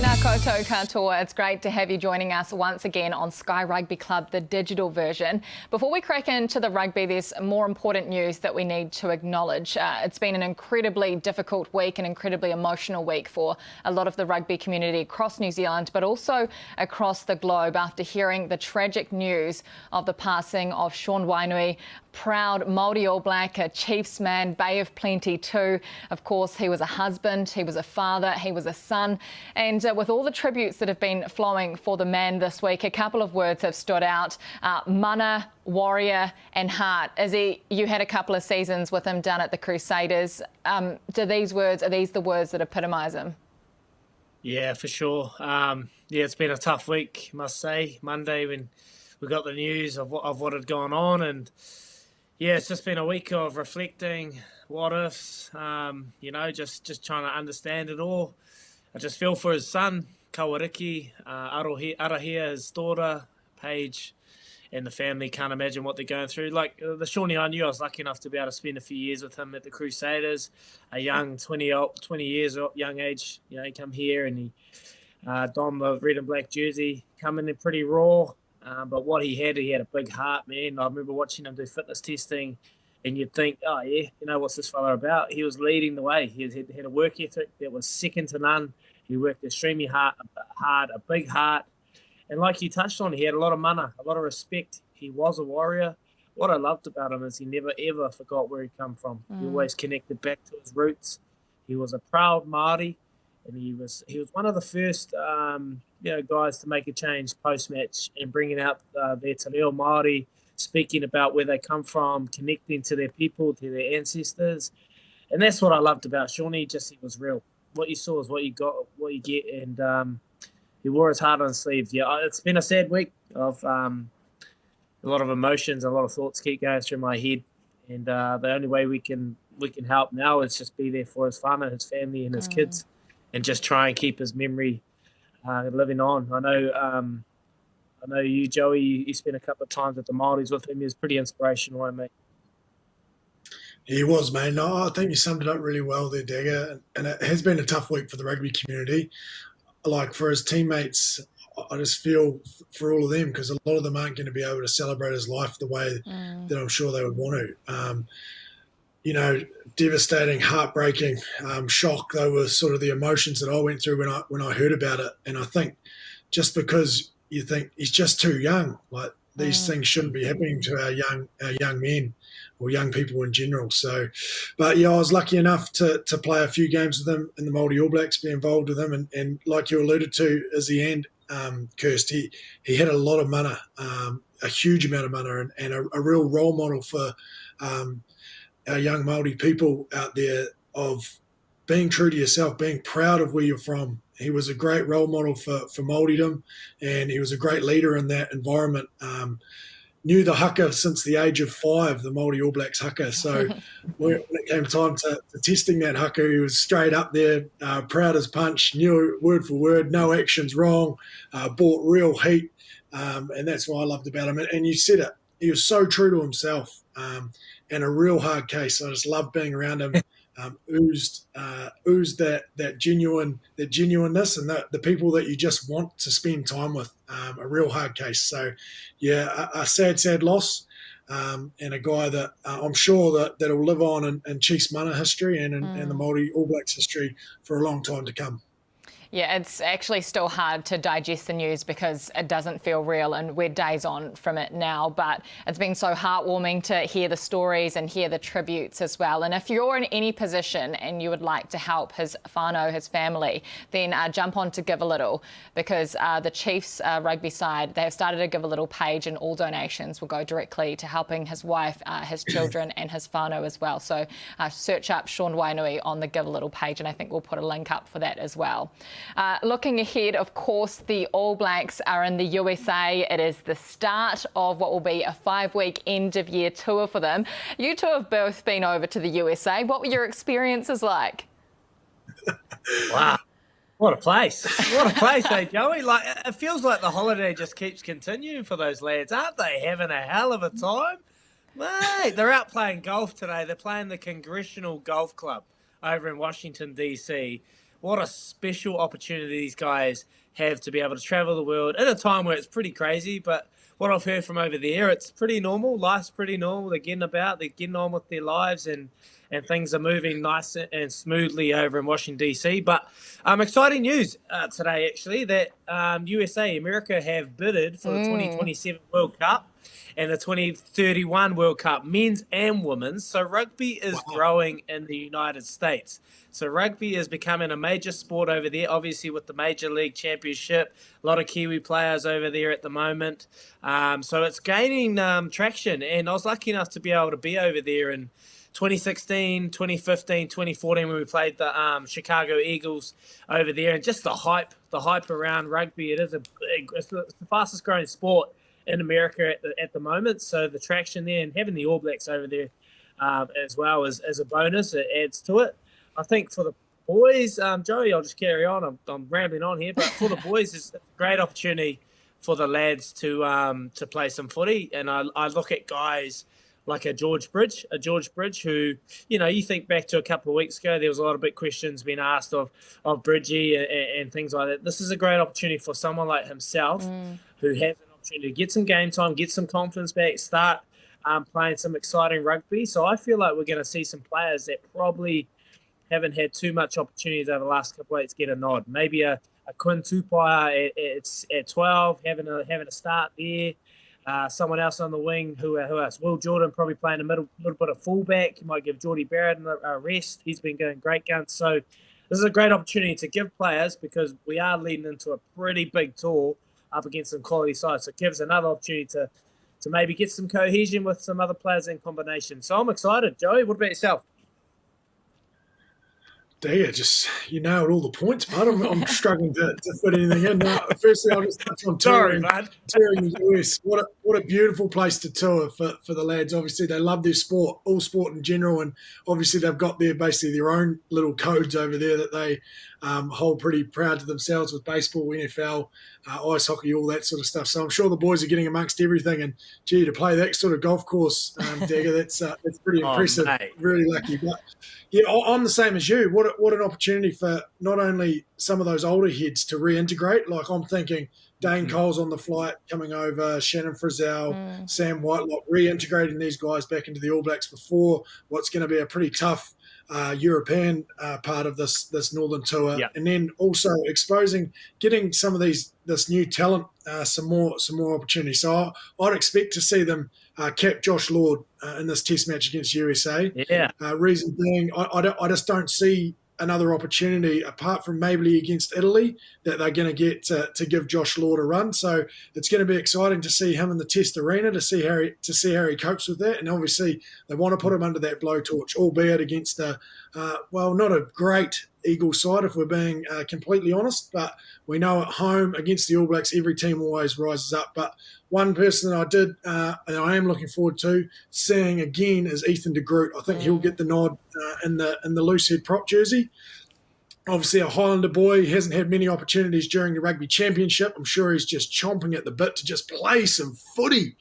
Tēnā koutou katoa. It's great to have you joining us once again on Sky Rugby Club, the digital version. Before we crack into the rugby, there's more important news that we need to acknowledge. It's been an incredibly difficult week, an incredibly emotional week for a lot of the rugby community across New Zealand, but also across the globe after hearing the tragic news of the passing of Sean Wainui, proud Māori All Black, a Chiefs man, Bay of Plenty too. Of course, he was a husband, he was a father, he was a son. And with all the tributes that have been flowing for the man this week, a couple of words have stood out. Mana, warrior and heart. Izzy, you had a couple of seasons with him down at the Crusaders. Are these the words that epitomise him? Yeah, for sure. It's been a tough week, must say. Monday when we got the news of what had gone on, and yeah, it's just been a week of reflecting, what ifs, just trying to understand it all. I just feel for his son, Kawariki, Arahia, his daughter, Paige, and the family. Can't imagine what they're going through. Like the Shawnee I knew, I was lucky enough to be able to spend a few years with him at the Crusaders, a young 20 years young age. You know, he come here and he donned the red and black jersey, coming in pretty raw. But what he had a big heart, man. I remember watching him do fitness testing, and you'd think, oh yeah, you know, what's this fella about? He was leading the way. He had a work ethic that was second to none. He worked extremely hard, a big heart. And like you touched on, he had a lot of mana, a lot of respect. He was a warrior. What I loved about him is he never, ever forgot where he come from. He always connected back to his roots. He was a proud Māori, and he was one of the first guys to make a change post-match and bringing out their te reo Māori, speaking about where they come from, connecting to their people, to their ancestors. And that's what I loved about Shawnee, just he was real. What you saw is what you got, what you get, and he wore his heart on his sleeve. Yeah, it's been a sad week of a lot of emotions, a lot of thoughts keep going through my head, and the only way we can help now is just be there for his whānau, his family, and his kids, and just try and keep his memory living on. I know you, Joey, you spent a couple of times at the Māoris with him. He was pretty inspirational, mate. He was, man. No, I think you summed it up really well there, Dagger. And it has been a tough week for the rugby community. Like for his teammates, I just feel for all of them, because a lot of them aren't going to be able to celebrate his life the way that I'm sure they would want to. Devastating, heartbreaking, shock. They were sort of the emotions that I went through when I heard about it. And I think just because you think he's just too young, like these things shouldn't be happening to our young men or young people in general. So, but yeah, I was lucky enough to play a few games with him in the Māori All Blacks, be involved with him, and like you alluded to, Izzy and Kirst, he had a lot of mana, a huge amount of mana, and a real role model for our young Māori people out there of being true to yourself, being proud of where you're from. He was a great role model for Māoridom, and he was a great leader in that environment. Knew the haka since the age of 5, the Māori All Blacks haka. So when it came time to testing that haka, he was straight up there, proud as punch, knew word for word, no actions wrong, brought real heat, and that's what I loved about him. And you said it, he was so true to himself, and a real hard case. I just loved being around him. Oozed that genuineness, and the people that you just want to spend time with. A real hard case. So, yeah, a sad loss, and a guy that I'm sure that'll live on in Chiefs mana history and in the Māori All Blacks history for a long time to come. Yeah, it's actually still hard to digest the news because it doesn't feel real, and we're days on from it now. But it's been so heartwarming to hear the stories and hear the tributes as well. And if you're in any position and you would like to help his whānau, his family, then jump on to Give a Little, because the Chiefs rugby side, they have started a Give a Little page, and all donations will go directly to helping his wife, his children and his whānau as well. So search up Sean Wainui on the Give a Little page, and I think we'll put a link up for that as well. Looking ahead, of course, the All Blacks are in the USA. It is the start of what will be a 5-week end-of-year tour for them. You two have both been over to the USA. What were your experiences like? Wow. What a place. What a place, eh, Joey? Like, it feels like the holiday just keeps continuing for those lads. Aren't they having a hell of a time? Mate, they're out playing golf today. They're playing the Congressional Golf Club over in Washington, D.C., what a special opportunity these guys have to be able to travel the world in a time where it's pretty crazy. But what I've heard from over there, it's pretty normal. Life's pretty normal. They're getting about, they're getting on with their lives, and things are moving nice and smoothly over in Washington, D.C. But exciting news today, actually, that USA, America, have bidded for the 2027 World Cup and the 2031 World Cup, men's and women's. So rugby is growing in the United States. So rugby is becoming a major sport over there, obviously with the Major League Championship. A lot of Kiwi players over there at the moment. So it's gaining traction. And I was lucky enough to be able to be over there in 2016, 2015, 2014 when we played the Chicago Eagles over there. And just the hype around rugby. It's the fastest growing sport in America at the moment. So the traction there and having the All Blacks over there as well as a bonus, it adds to it. I think for the boys, Joey, I'll just carry on. I'm rambling on here, but for the boys, it's a great opportunity for the lads to play some footy. And I look at guys like a George Bridge who, you think back to a couple of weeks ago, there was a lot of big questions being asked of Bridgie and things like that. This is a great opportunity for someone like himself who has an opportunity to get some game time, get some confidence back, start playing some exciting rugby. So I feel like we're going to see some players that probably haven't had too much opportunities over the last couple of weeks get a nod. Maybe a Quinn Tupaia at 12, having a start there. Someone else on the wing, who else? Will Jordan probably playing a little bit of fullback. You might give Geordie Barrett a rest. He's been going great guns. So this is a great opportunity to give players, because we are leading into a pretty big tour up against some quality sides. So it gives another opportunity to maybe get some cohesion with some other players in combination. So I'm excited. Joey, what about yourself? There, you nailed all the points, bud. I'm struggling to fit anything in. Firstly, I'll just touch on touring the US. What a beautiful place to tour for the lads. Obviously, they love their sport, all sport in general, and obviously they've got basically their own little codes over there that they hold pretty proud to themselves with baseball, NFL, ice hockey, all that sort of stuff. So I'm sure the boys are getting amongst everything. And gee, to play that sort of golf course, Dagger, that's pretty impressive. Mate. Really lucky. But yeah, I'm the same as you. What an opportunity for not only some of those older heads to reintegrate. Like I'm thinking Dane Cole's on the flight coming over, Shannon Frizzell, Sam Whitelock, reintegrating these guys back into the All Blacks before what's going to be a pretty tough European part of this Northern Tour, and then also getting some of this new talent some more opportunity. So I'd expect to see them cap Josh Lord in this Test match against USA. Yeah. Reason being, I just don't see another opportunity apart from maybe against Italy that they're going to get to give Josh Lord a run. So it's going to be exciting to see him in the Test arena, to see how he copes with that. And obviously they want to put him under that blowtorch, albeit against not a great Eagle side, if we're being completely honest, but we know at home against the All Blacks, every team always rises up. But one person that I did and I am looking forward to seeing again is Ethan de Groot. I think he'll get the nod in the loose head prop jersey. Obviously a Highlander boy, he hasn't had many opportunities during the Rugby Championship. I'm sure he's just chomping at the bit to just play some footy.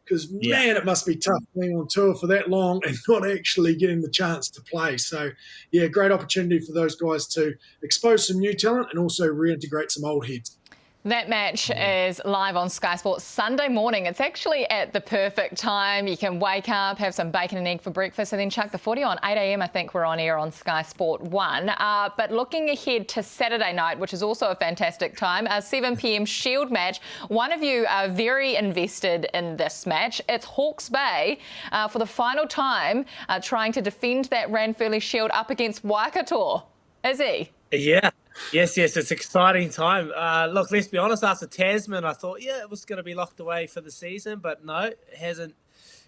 Because, man, it must be tough being on tour for that long and not actually getting the chance to play. So, yeah, great opportunity for those guys to expose some new talent and also reintegrate some old heads. That match is live on Sky Sports Sunday morning. It's actually at the perfect time. You can wake up, have some bacon and egg for breakfast, and then chuck the footy on. 8 a.m, I think we're on air on Sky Sport 1. But looking ahead to Saturday night, which is also a fantastic time, a 7 p.m. Shield match. One of you are very invested in this match. It's Hawke's Bay for the final time trying to defend that Ranfurly Shield up against Waikato. Is he? Yeah. Yes, it's exciting time. Look, let's be honest, after Tasman, I thought, it was going to be locked away for the season, but no, it hasn't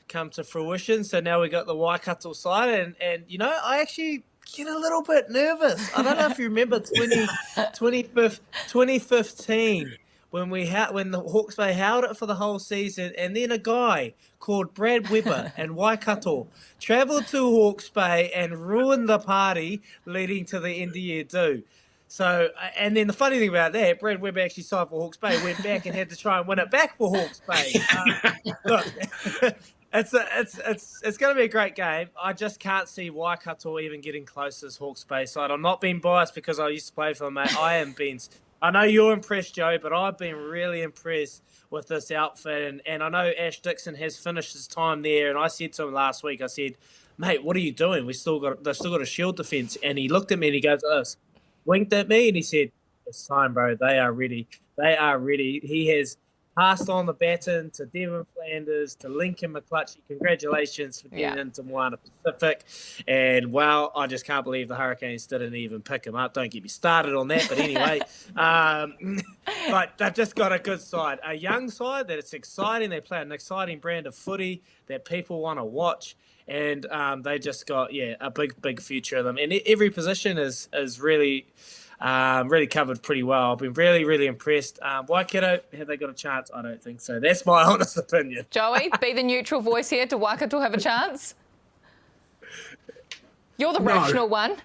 come to fruition. So now we got the Waikato side, and I actually get a little bit nervous. I don't know if you remember 2015 when the Hawke's Bay held it for the whole season, and then a guy called Brad Weber and Waikato travelled to Hawke's Bay and ruined the party leading to the end of year do. So, and then the funny thing about that, Brad Webb actually signed for Hawke's Bay, went back and had to try and win it back for Hawke's Bay. Look, It's going to be a great game. I just can't see Waikato even getting close to this Hawke's Bay side. I'm not being biased because I used to play for them, mate. I know you're impressed, Joe, but I've been really impressed with this outfit. And I know Ash Dixon has finished his time there. And I said to him last week, I said, mate, what are you doing? They've still got a shield defence. And he looked at me and he goes, winked at me and he said, it's time, bro. They are ready. They are ready. He has passed on the baton to Devon Flanders, to Lincoln McClutchy. Congratulations for getting into Moana Pacific. And, well, I just can't believe the Hurricanes didn't even pick him up. Don't get me started on that. But anyway, but they've just got a good side, a young side that it's exciting. They play an exciting brand of footy that people want to watch. And they just got, a big future of them. And every position is really covered pretty well. I've been really, really impressed. Waikato, have they got a chance? I don't think so. That's my honest opinion. Joey, be the neutral voice here. Do Waikato have a chance? You're the rational one.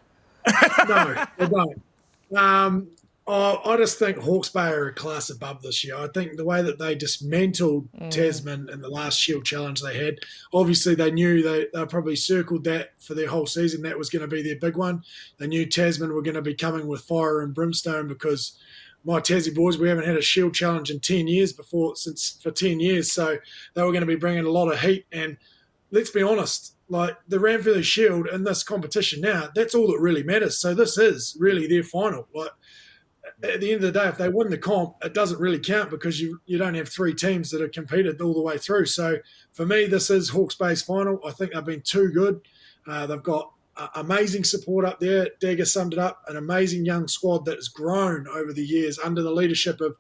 No, they don't. I just think Hawke's Bay are a class above this year. I think the way that they dismantled Tasman in the last Shield Challenge they had, obviously they knew they probably circled that for their whole season. That was going to be their big one. They knew Tasman were going to be coming with fire and brimstone because my Tassie boys, we haven't had a Shield Challenge in 10 years for 10 years. So they were going to be bringing a lot of heat. And let's be honest, like the Ranfurly Shield in this competition now, that's all that really matters. So this is really their final. Like, at the end of the day, if they win the comp, it doesn't really count because you don't have three teams that have competed all the way through. So for me, this is Hawke's Bay's final. I think they've been too good. They've got amazing support up there. Dagger summed it up, an amazing young squad that has grown over the years under the leadership of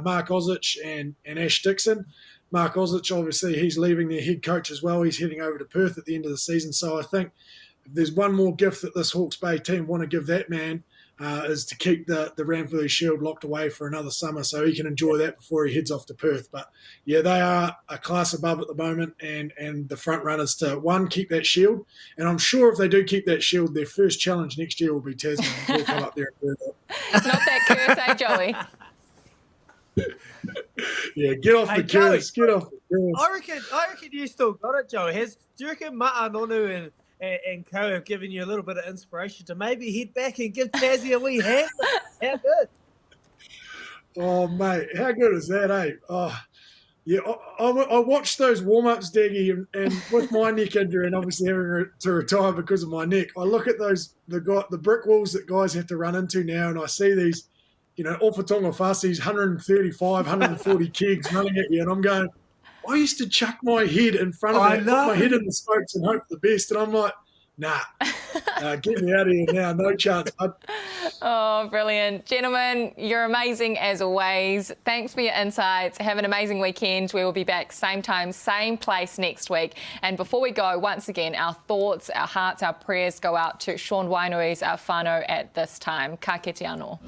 Mark Ozich and Ash Dixon. Mark Ozich, obviously, he's leaving their head coach as well. He's heading over to Perth at the end of the season. So I think if there's one more gift that this Hawke's Bay team want to give that man, is to keep the Ranfurly Shield locked away for another summer so he can enjoy that before he heads off to Perth. But, yeah, they are a class above at the moment and the front runners to, one, keep that shield. And I'm sure if they do keep that shield, their first challenge next year will be Tasman. We'll come up there and do that. Not that curse, Joey? Yeah, get off the curse. Get off the curse. I reckon you still got it, Joey. Do you reckon Ma'anonu and Co have given you a little bit of inspiration to maybe head back and give Tassie a wee hand? How good? Oh, mate, how good is that, eh? Oh, yeah, I watched those warm-ups, Daggy, and with my neck injury and obviously having to retire because of my neck, I look at the brick walls that guys have to run into now, and I see these, Ofatonga Fasi's 135, 140 kegs running at you, and I'm going, I used to chuck my head in front of it, put my head in the spokes and hope for the best. And I'm like, nah, get me out of here now. No chance. Oh, brilliant. Gentlemen, you're amazing as always. Thanks for your insights. Have an amazing weekend. We will be back same time, same place next week. And before we go, once again, our thoughts, our hearts, our prayers go out to Sean Wainui's whānau at this time. Ka kite anō.